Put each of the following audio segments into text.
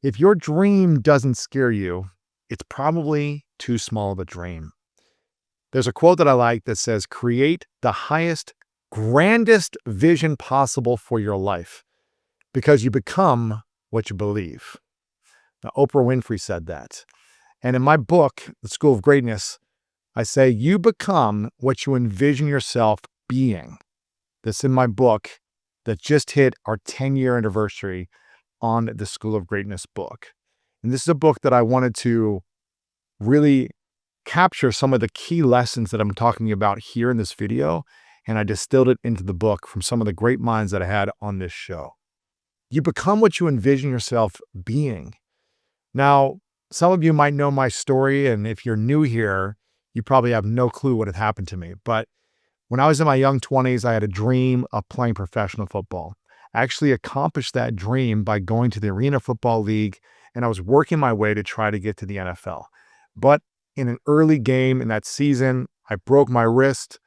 If your dream doesn't scare you, it's probably too small of a dream. There's a quote that I like that says, create the highest, grandest vision possible for your life because you become what you believe. Now, Oprah Winfrey said that. And in my book, The School of Greatness, I say you become what you envision yourself being. This in my book that just hit our 10-year anniversary on the School of Greatness book. And this is a book that I wanted to really capture some of the key lessons that I'm talking about here in this video. And I distilled it into the book from some of the great minds that I had on this show. You become what you envision yourself being. Now, some of you might know my story, and if you're new here, you probably have no clue what had happened to me. But when I was in my young 20s, I had a dream of playing professional football. I actually accomplished that dream by going to the Arena Football League, and I was working my way to try to get to the NFL. But in an early game in that season, I broke my wrist.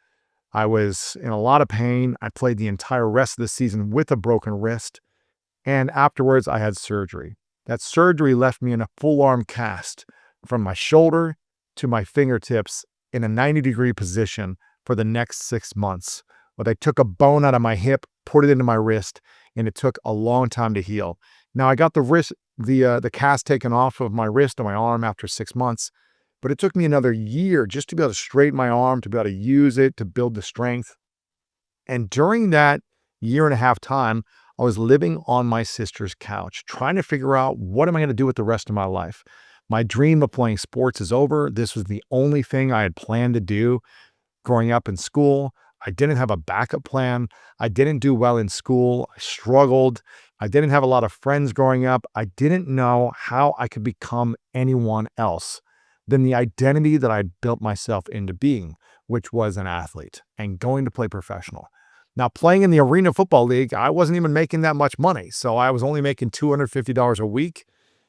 I was in a lot of pain. I played the entire rest of the season with a broken wrist. And afterwards, I had surgery. That surgery left me in a full arm cast from my shoulder to my fingertips in a 90-degree position for the next 6 months. But they took a bone out of my hip, put it into my wrist, and it took a long time to heal. Now I got the cast taken off of my wrist and my arm after 6 months, but it took me another year just to be able to straighten my arm, to be able to use it, to build the strength. And during that year and a half time, I was living on my sister's couch, trying to figure out what am I going to do with the rest of my life. My dream of playing sports is over. This was the only thing I had planned to do growing up in school. I didn't have a backup plan. I didn't do well in school. I struggled. I didn't have a lot of friends growing up. I didn't know how I could become anyone else than the identity that I built myself into being, which was an athlete and going to play professional. Now, playing in the Arena Football League, I wasn't even making that much money. So I was only making $250 a week.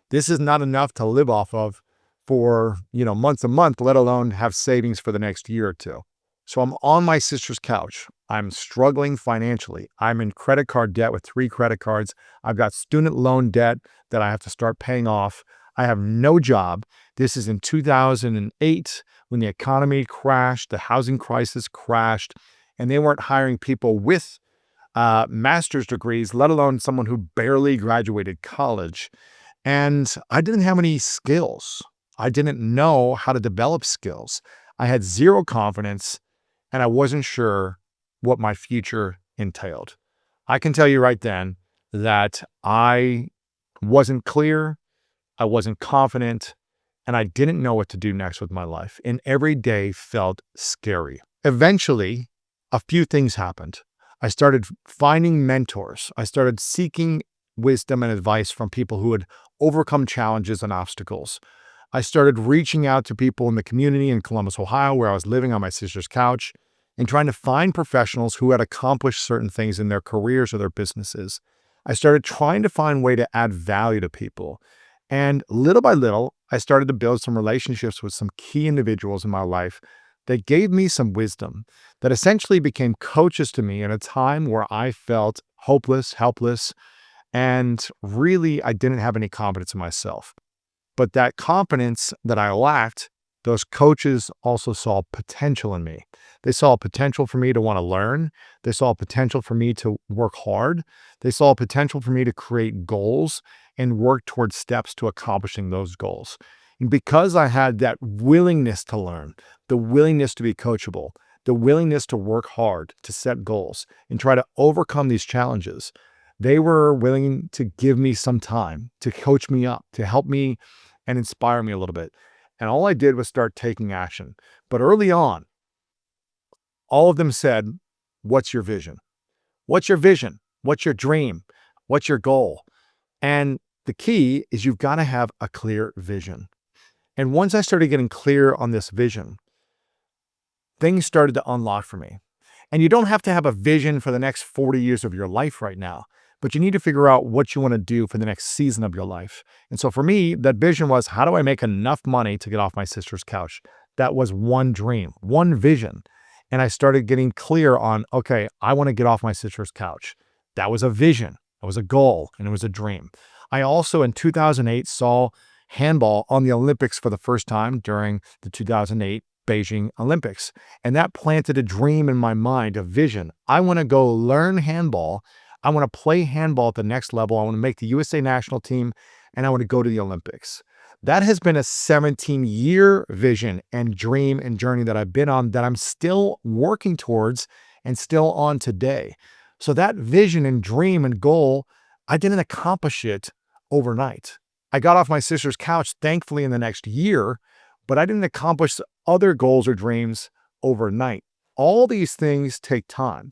This is not enough to live off of for, months a month, let alone have savings for the next year or two. So I'm on my sister's couch. I'm struggling financially. I'm in credit card debt with 3 credit cards. I've got student loan debt that I have to start paying off. I have no job. This is in 2008 when the economy crashed, the housing crisis crashed, and they weren't hiring people with master's degrees, let alone someone who barely graduated college. And I didn't have any skills. I didn't know how to develop skills. I had zero confidence, and I wasn't sure what my future entailed. I can tell you right then that I wasn't clear, I wasn't confident, and I didn't know what to do next with my life. And every day felt scary. Eventually, a few things happened. I started finding mentors. I started seeking wisdom and advice from people who had overcome challenges and obstacles. I started reaching out to people in the community in Columbus, Ohio, where I was living on my sister's couch, and trying to find professionals who had accomplished certain things in their careers or their businesses. I started trying to find a way to add value to people. And little by little, I started to build some relationships with some key individuals in my life that gave me some wisdom, that essentially became coaches to me in a time where I felt hopeless, helpless, and really I didn't have any confidence in myself. But that confidence that I lacked, those coaches also saw potential in me. They saw potential for me to want to learn. They saw potential for me to work hard. They saw potential for me to create goals and work towards steps to accomplishing those goals. And because I had that willingness to learn, the willingness to be coachable, the willingness to work hard, to set goals, and try to overcome these challenges, they were willing to give me some time, to coach me up, to help me and inspire me a little bit. And all I did was start taking action. But early on, all of them said, what's your vision? What's your vision? What's your dream? What's your goal? And the key is you've got to have a clear vision. And once I started getting clear on this vision, things started to unlock for me. And you don't have to have a vision for the next 40 years of your life right now, but you need to figure out what you want to do for the next season of your life. And so for me, that vision was, how do I make enough money to get off my sister's couch? That was one dream, one vision. And I started getting clear on, okay, I want to get off my sister's couch. That was a vision. It was a goal, and it was a dream. I also, in 2008, saw handball on the Olympics for the first time during the 2008 Beijing Olympics. And that planted a dream in my mind, a vision. I want to go learn handball. I want to play handball at the next level. I want to make the USA national team, and I want to go to the Olympics. That has been a 17-year vision and dream and journey that I've been on, that I'm still working towards and still on today. So that vision and dream and goal, I didn't accomplish it overnight. I got off my sister's couch, thankfully, in the next year, but I didn't accomplish other goals or dreams overnight. All these things take time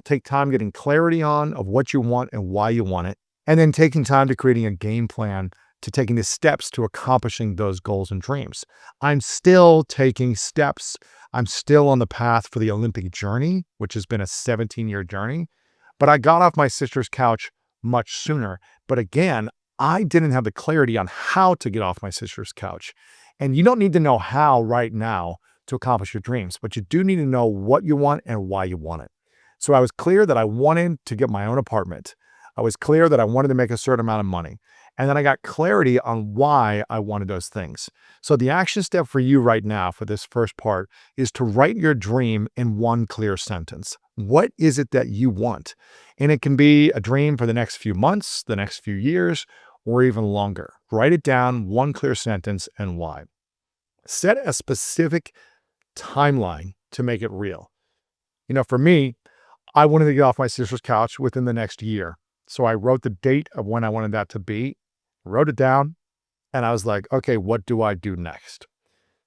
getting clarity on of what you want and why you want it, and then taking time to creating a game plan to taking the steps to accomplishing those goals and dreams. I'm still taking steps. I'm still on the path for the Olympic journey, which has been a 17-year journey, but I got off my sister's couch much sooner. But again, I didn't have the clarity on how to get off my sister's couch. And you don't need to know how right now to accomplish your dreams, but you do need to know what you want and why you want it. So I was clear that I wanted to get my own apartment. I was clear that I wanted to make a certain amount of money. And then I got clarity on why I wanted those things. So the action step for you right now for this first part is to write your dream in one clear sentence. What is it that you want? And it can be a dream for the next few months, the next few years, or even longer. Write it down, one clear sentence, and why. Set a specific timeline to make it real. For me, I wanted to get off my sister's couch within the next year. So I wrote the date of when I wanted that to be, wrote it down, and I was like, okay, what do I do next?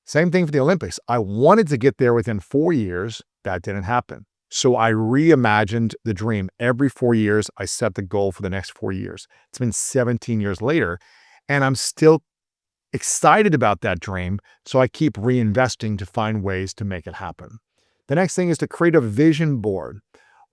Same thing for the Olympics. I wanted to get there within 4 years. That didn't happen. So I reimagined the dream. Every 4 years, I set the goal for the next 4 years. It's been 17 years later, and I'm still excited about that dream. So I keep reinvesting to find ways to make it happen. The next thing is to create a vision board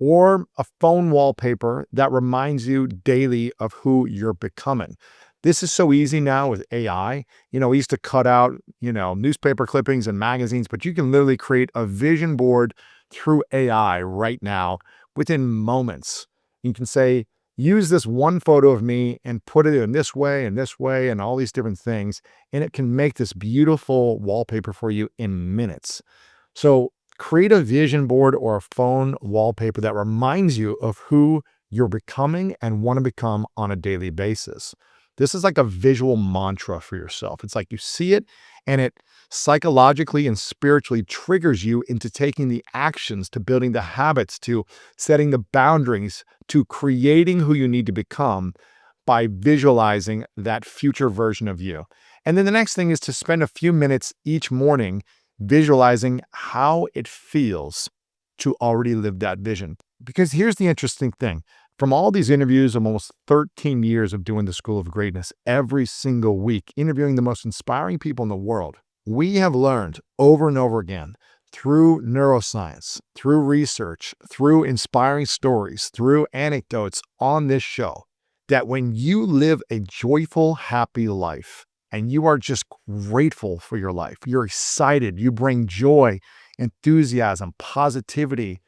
or a phone wallpaper that reminds you daily of who you're becoming. This is so easy now with AI. We used to cut out, newspaper clippings and magazines, but you can literally create a vision board through AI right now within moments. You can say, use this one photo of me and put it in this way and all these different things. And it can make this beautiful wallpaper for you in minutes. So create a vision board or a phone wallpaper that reminds you of who you're becoming and want to become on a daily basis. This is like a visual mantra for yourself. It's like you see it and it psychologically and spiritually triggers you into taking the actions, to building the habits, to setting the boundaries, to creating who you need to become by visualizing that future version of you. And then the next thing is to spend a few minutes each morning visualizing how it feels to already live that vision. Because here's the interesting thing. From all these interviews of almost 13 years of doing the School of Greatness, every single week, interviewing the most inspiring people in the world, we have learned over and over again through neuroscience, through research, through inspiring stories, through anecdotes on this show, that when you live a joyful, happy life, and you are just grateful for your life, you're excited, you bring joy, enthusiasm, positivity,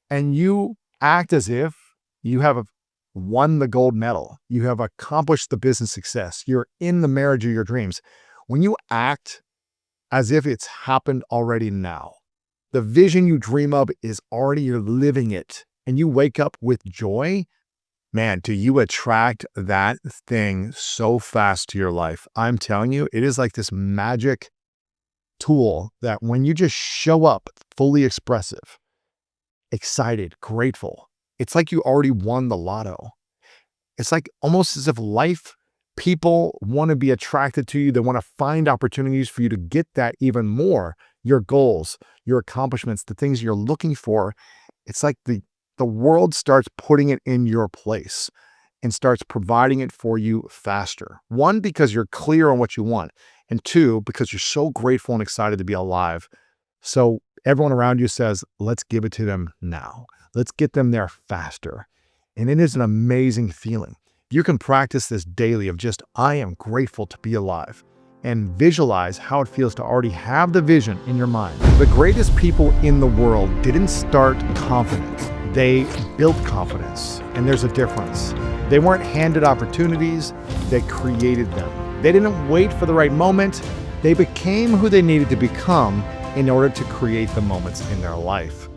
and you act as if you have won the gold medal, you have accomplished the business success, you're in the marriage of your dreams. When you act as if it's happened already now, the vision you dream of is already, you're living it, and you wake up with joy, man, do you attract that thing so fast to your life? I'm telling you, it is like this magic tool that when you just show up fully expressive, excited, grateful, it's like you already won the lotto. It's like almost as if people want to be attracted to you. They want to find opportunities for you to get that even more. Your goals, your accomplishments, the things you're looking for. It's like the world starts putting it in your place and starts providing it for you faster. One, because you're clear on what you want. And two, because you're so grateful and excited to be alive. So everyone around you says, let's give it to them now. Let's get them there faster. And it is an amazing feeling. You can practice this daily of just, I am grateful to be alive, and visualize how it feels to already have the vision in your mind. The greatest people in the world didn't start confident. They built confidence, and there's a difference. They weren't handed opportunities, they created them. They didn't wait for the right moment, they became who they needed to become in order to create the moments in their life.